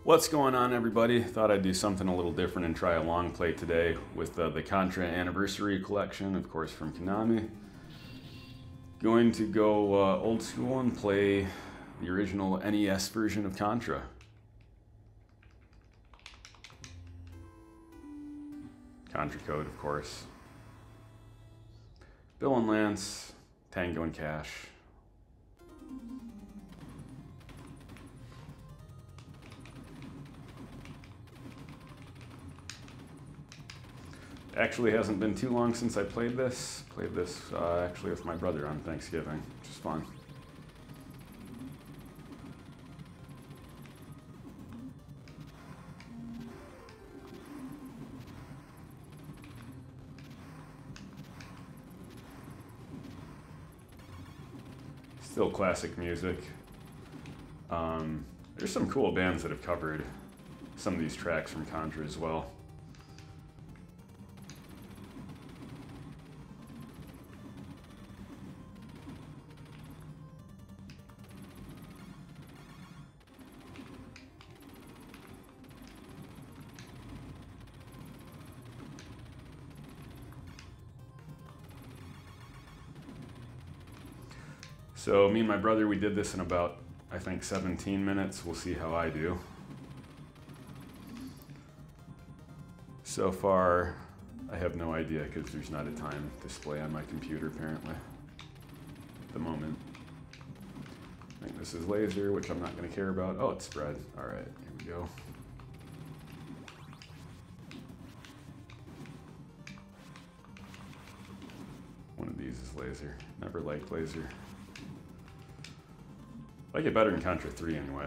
What's going on, everybody? Thought I'd do something a little different and try a long play today with the Contra Anniversary Collection, of course, from Konami. Going to go old school and play the original NES version of Contra. Contra code, of course. Bill and Lance, Tango and Cash. Actually hasn't been too long since I played this. Played this actually with my brother on Thanksgiving, which is fun. Still classic music. There's some cool bands that have covered some of these tracks from Contra as well. So me and my brother, we did this in about, I think, 17 minutes. We'll see how I do. So far, I have no idea because there's not a time display on my computer apparently at the moment. I think this is laser, which I'm not going to care about. Oh, it's spread. All right, here we go. One of these is laser. Never liked laser. I like it better in Contra 3 anyway.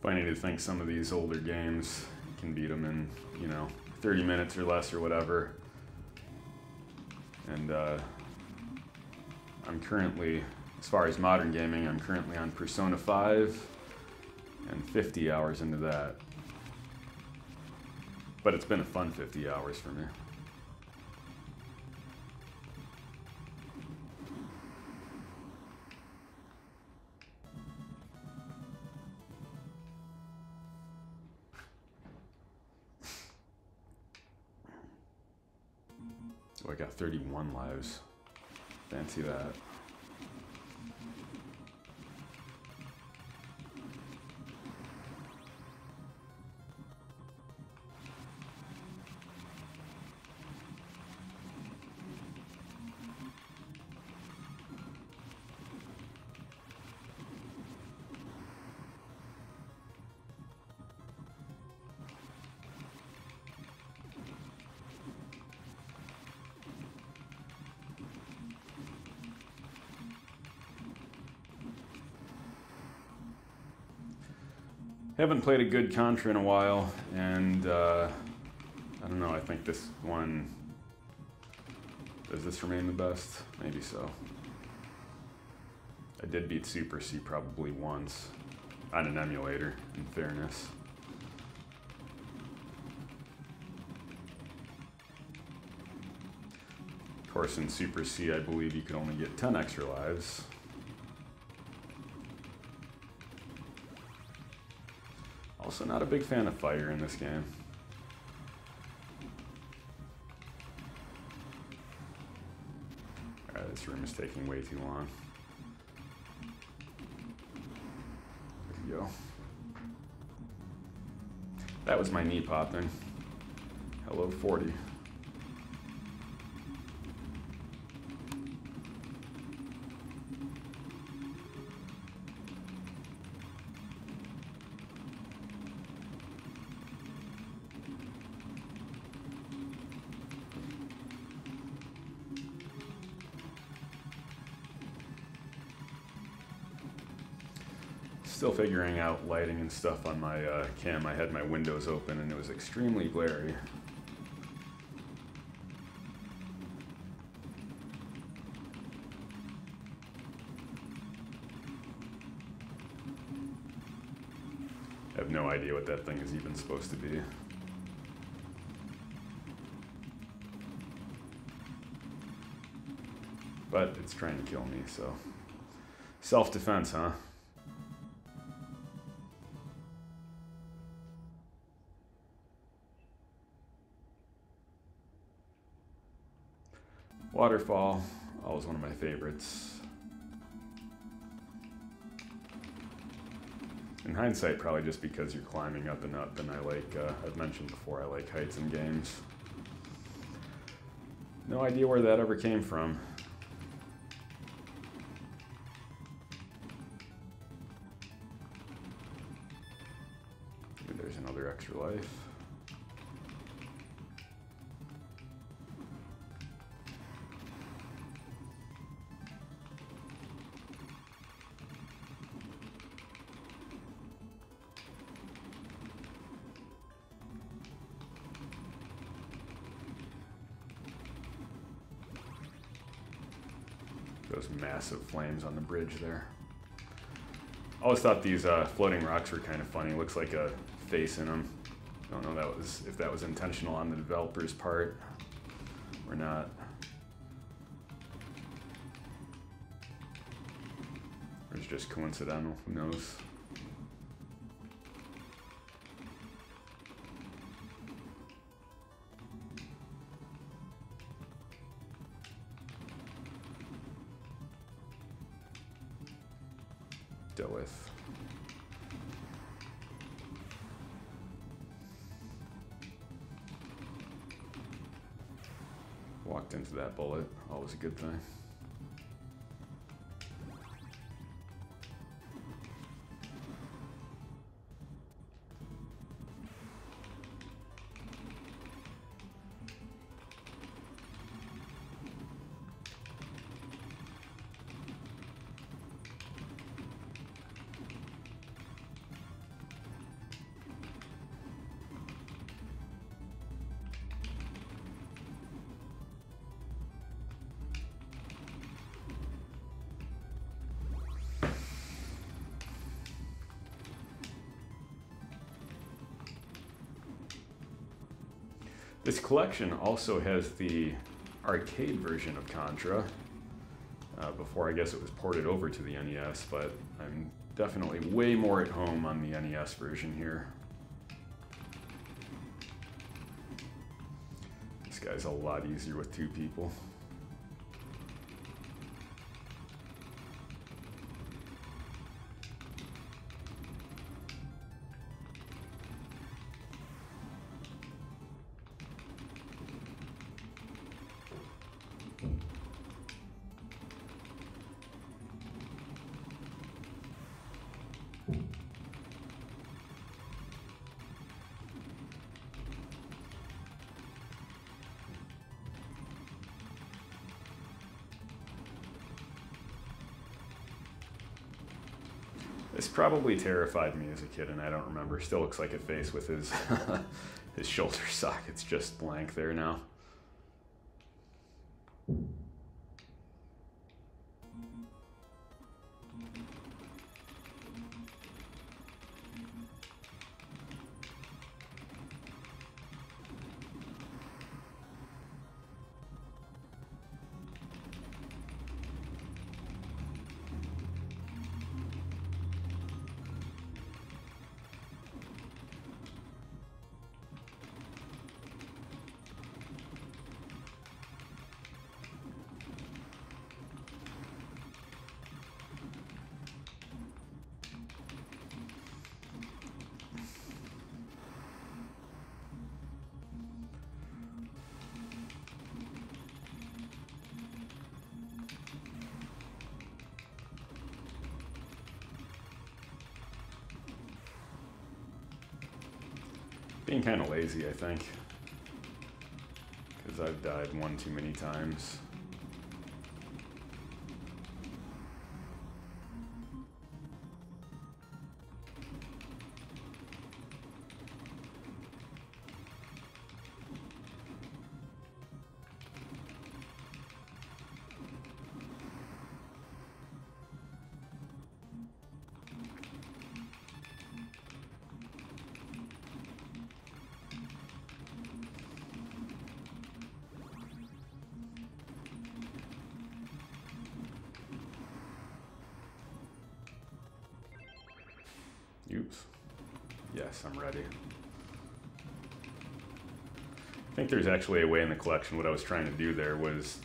Funny to think some of these older games can beat them in, 30 minutes or less or whatever. And I'm currently, as far as modern gaming, I'm currently on Persona 5. And 50 hours into that. But it's been a fun 50 hours for me. Oh, I got 31 lives. Fancy that. Haven't played a good Contra in a while, and I don't know, I think this one, does this remain the best? Maybe so. I did beat Super C probably once, on an emulator, in fairness. Of course, in Super C, I believe you could only get 10 extra lives. Also not a big fan of fire in this game. Alright, this room is taking way too long. There we go. That was my knee popping. Hello, 40. Still figuring out lighting and stuff on my cam. I had my windows open and it was extremely glary. I have no idea what that thing is even supposed to be. but it's trying to kill me, so. Self-defense, huh? Waterfall, always one of my favorites. In hindsight, probably just because you're climbing up and up, and I like, I've mentioned before, I like heights in games. No idea where that ever came from. Maybe there's another extra life. Those massive flames on the bridge there. I always thought these floating rocks were kind of funny. Looks like a face in them. Don't know if that was intentional on the developer's part or not. Or it's just coincidental, who knows? Deal with. Walked into that bullet, always a good thing. This collection also has the arcade version of Contra. Before, I guess it was ported over to the NES, but I'm definitely way more at home on the NES version here. This guy's a lot easier with 2 people. This probably terrified me as a kid, and I don't remember. Still looks like a face with his his shoulder sockets just blank there now. Being kind of lazy, I think, because I've died one too many times. Yes, I'm ready. I think there's actually a way in the collection. What I was trying to do there was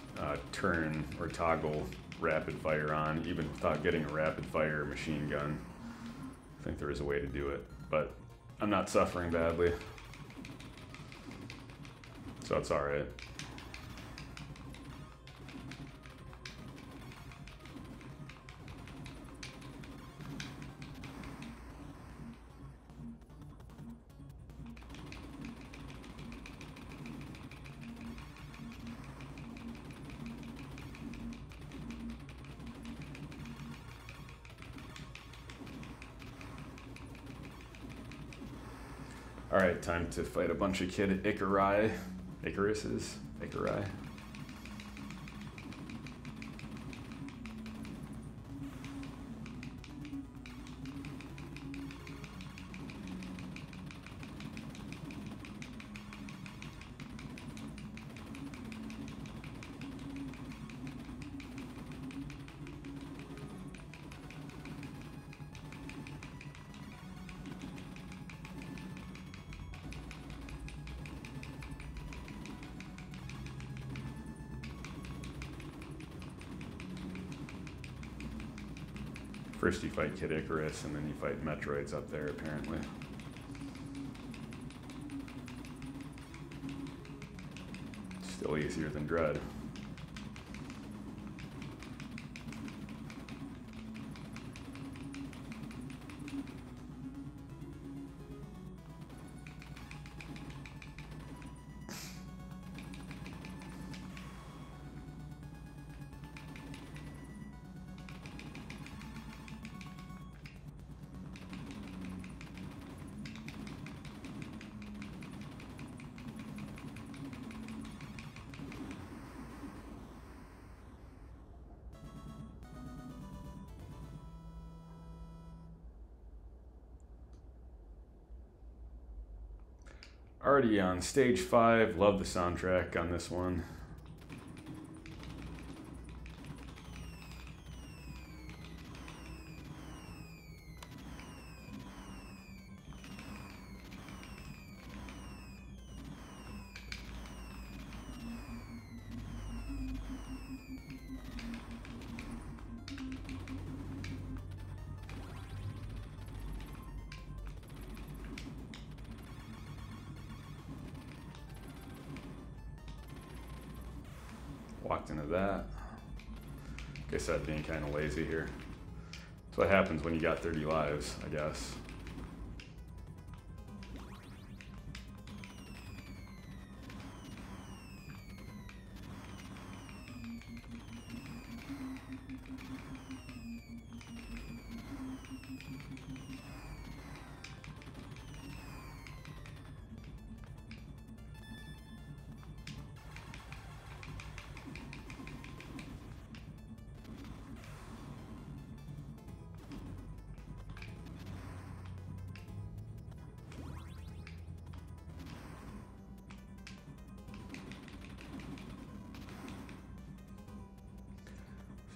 turn or toggle rapid fire on, even without getting a rapid fire machine gun. I think there is a way to do it, but I'm not suffering badly, so it's all right. All right, time to fight a bunch of kid Icaruses. First you fight Kid Icarus, and then you fight Metroids up there, apparently. Still easier than Dread. Already on stage 5, love the soundtrack on this one. Walked into that. Like I said, being kind of lazy here. That's what happens when you got 30 lives, I guess.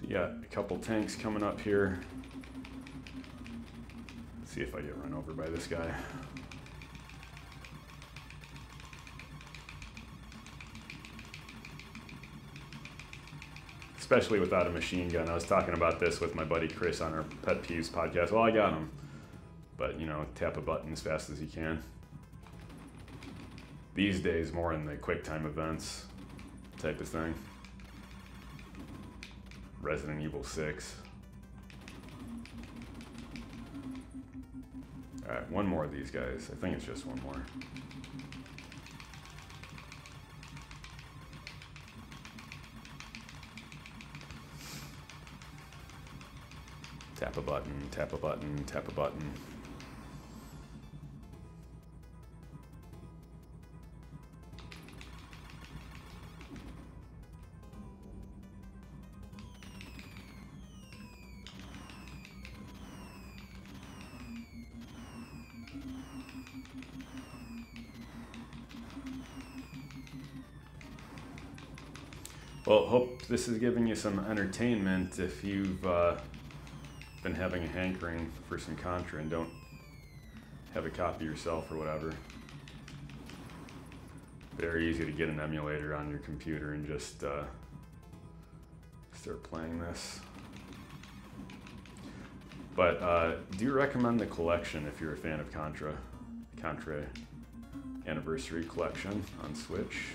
You got a couple tanks coming up here. Let's see if I get run over by this guy. Especially without a machine gun. I was talking about this with my buddy Chris on our Pet Peeves podcast. Well, I got him. But, you know, tap a button as fast as you can. These days, more in the quick time events type of thing. Resident Evil 6. Alright, one more of these guys. I think it's just one more. Tap a button, tap a button, tap a button. Well, hope this is giving you some entertainment if you've been having a hankering for some Contra and don't have a copy yourself or whatever. Very easy to get an emulator on your computer and just start playing this. But do recommend the collection if you're a fan of Contra Anniversary Collection on Switch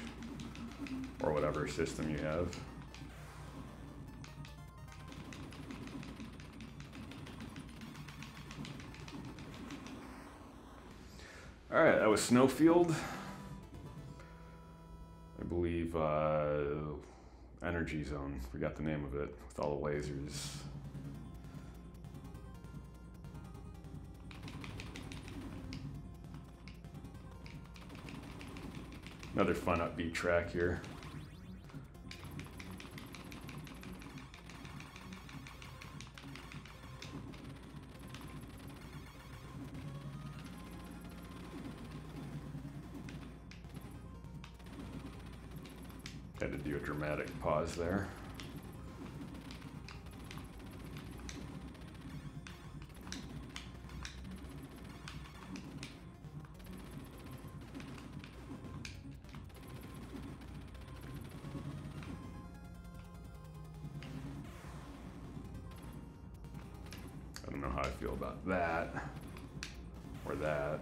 or whatever system you have. All right, that was Snowfield. I believe Energy Zone, forgot the name of it, with all the lasers. Another fun upbeat track here. Had to do a dramatic pause there. I don't know how I feel about that or that.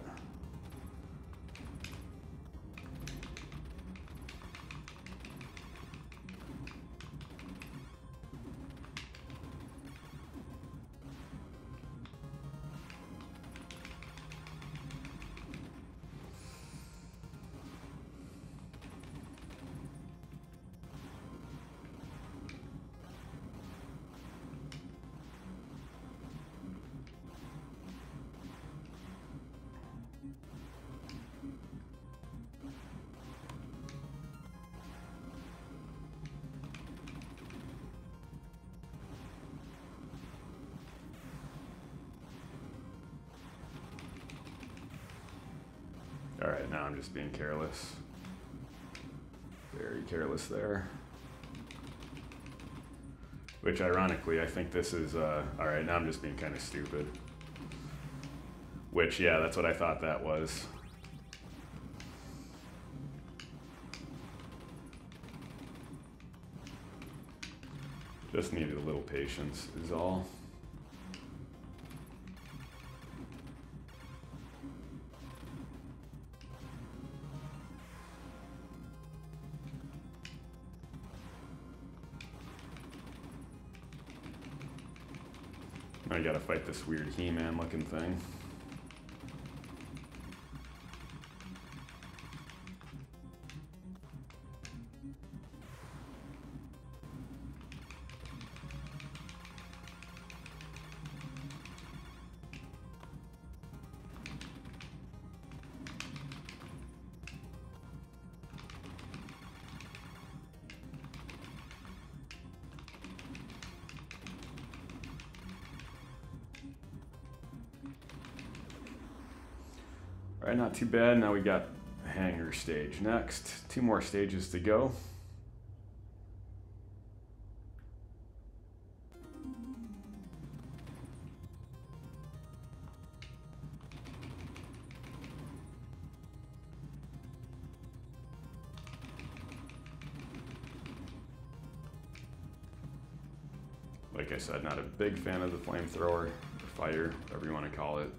All right, now I'm just being careless. Very careless there. Which ironically, I think this is, all right, now I'm just being kind of stupid. Which, yeah, that's what I thought that was. Just needed a little patience is all. I gotta fight this weird He-Man looking thing. All right, not too bad. Now we got a hangar stage next. 2 more stages to go. Like I said, not a big fan of the flamethrower, or fire, whatever you want to call it.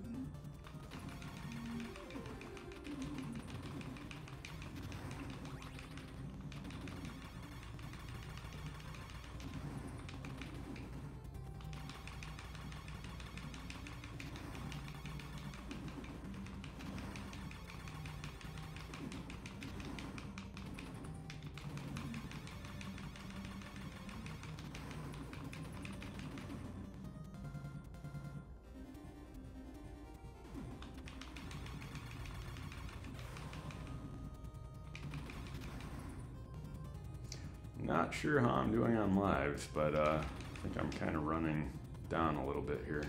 Not sure how I'm doing on lives, but I think I'm kind of running down a little bit here.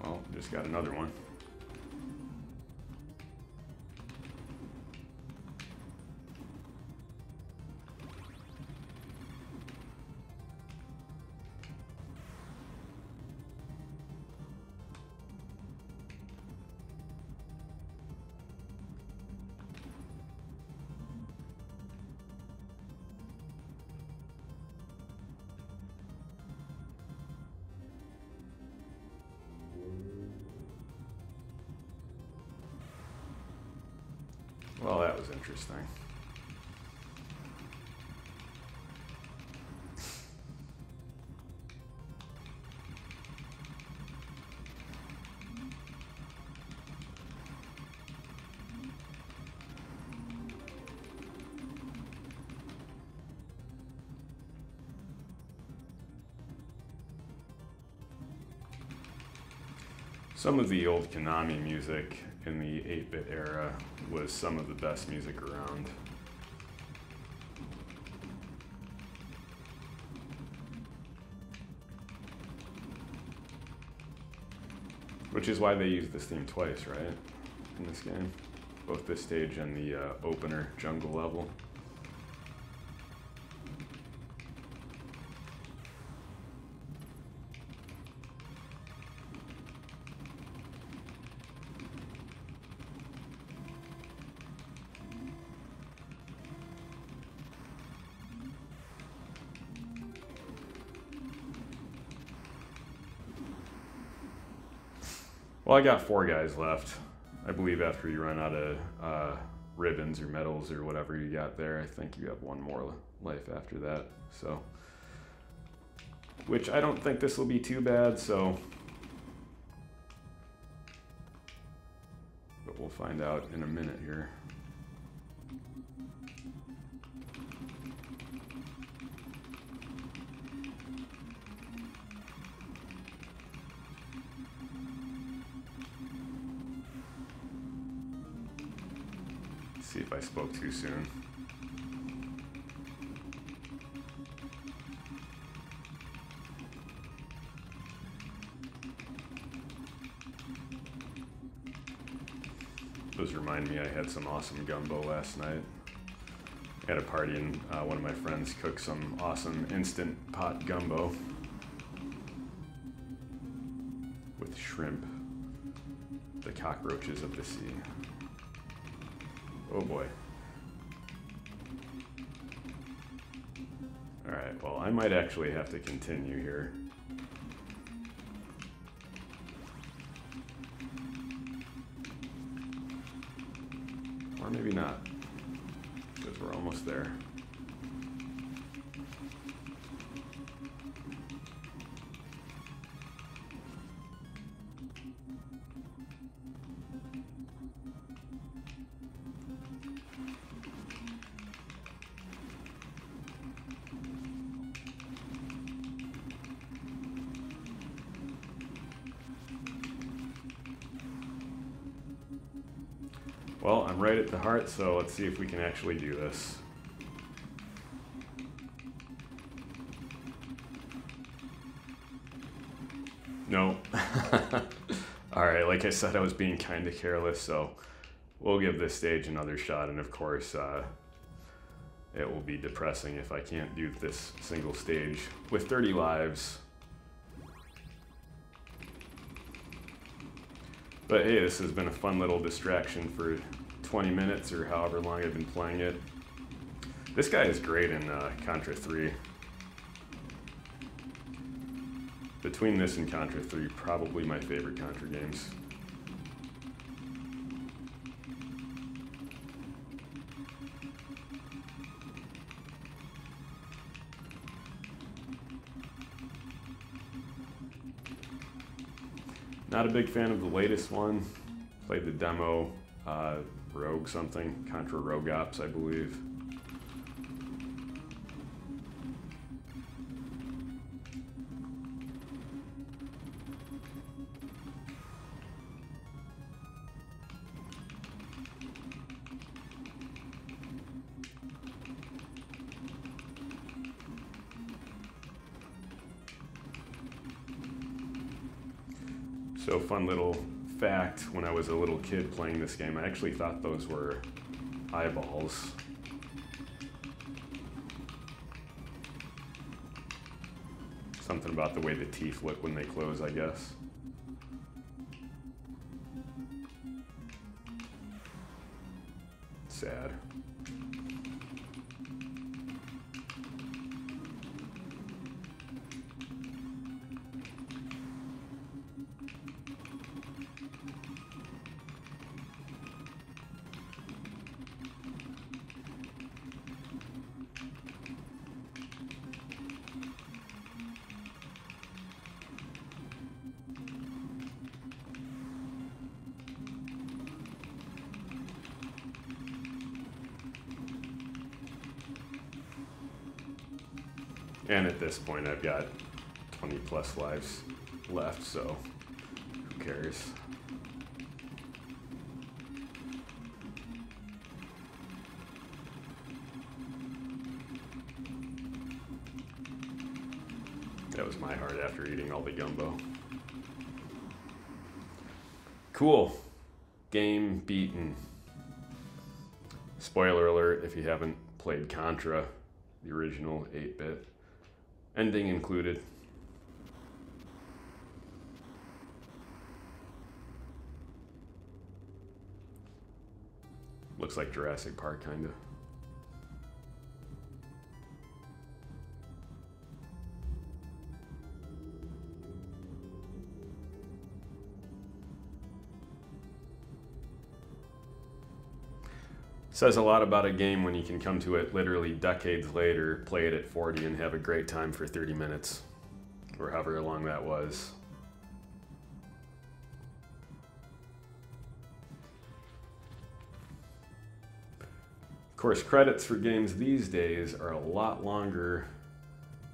Well, just got another one. interesting. Some of the old Konami music in the 8-bit era was some of the best music around. Which is why they used this theme twice, right? In this game. Both this stage and the opener jungle level. Well, I got 4 guys left. I believe after you run out of ribbons or medals or whatever you got there, I think you have 1 more life after that. So, which I don't think this will be too bad, so. But we'll find out in a minute here. See if I spoke too soon. Those remind me I had some awesome gumbo last night. I had a party and one of my friends cooked some awesome instant pot gumbo with shrimp, the cockroaches of the sea. Oh boy. Alright, well, I might actually have to continue here. Or maybe not, because we're almost there. Well, I'm right at the heart, so let's see if we can actually do this. No. Alright, like I said, I was being kind of careless, so we'll give this stage another shot, and of course, it will be depressing if I can't do this single stage with 30 lives. But hey, this has been a fun little distraction for 20 minutes or however long I've been playing it. This guy is great in Contra 3. Between this and Contra 3, probably my favorite Contra games. Not a big fan of the latest one. Played the demo, Rogue something, Contra Rogue Ops, I believe. So fun little fact, when I was a little kid playing this game, I actually thought those were eyeballs. Something about the way the teeth look when they close, I guess. Sad. And at this point, I've got 20 plus lives left, so who cares? That was my heart after eating all the gumbo. Cool. Game beaten. Spoiler alert if you haven't played Contra, the original 8-bit. Ending included. Looks like Jurassic Park, kinda. Says a lot about a game when you can come to it literally decades later, play it at 40, and have a great time for 30 minutes, or however long that was. Of course, credits for games these days are a lot longer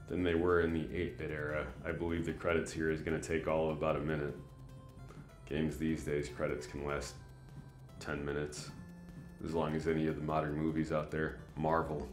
than they were in the 8-bit era. I believe the credits here is going to take all of about a minute. Games these days, credits can last 10 minutes. As long as any of the modern movies out there. Marvel.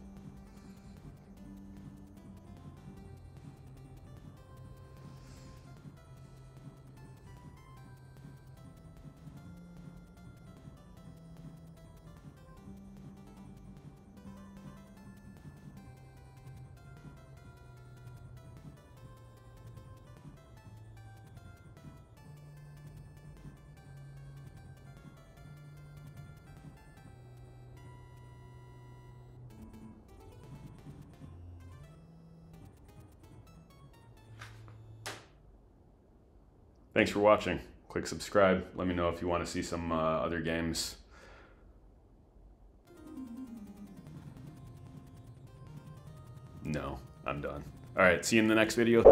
Thanks for watching. Click subscribe. Let me know if you want to see some other games. No, I'm done. All right, see you in the next video.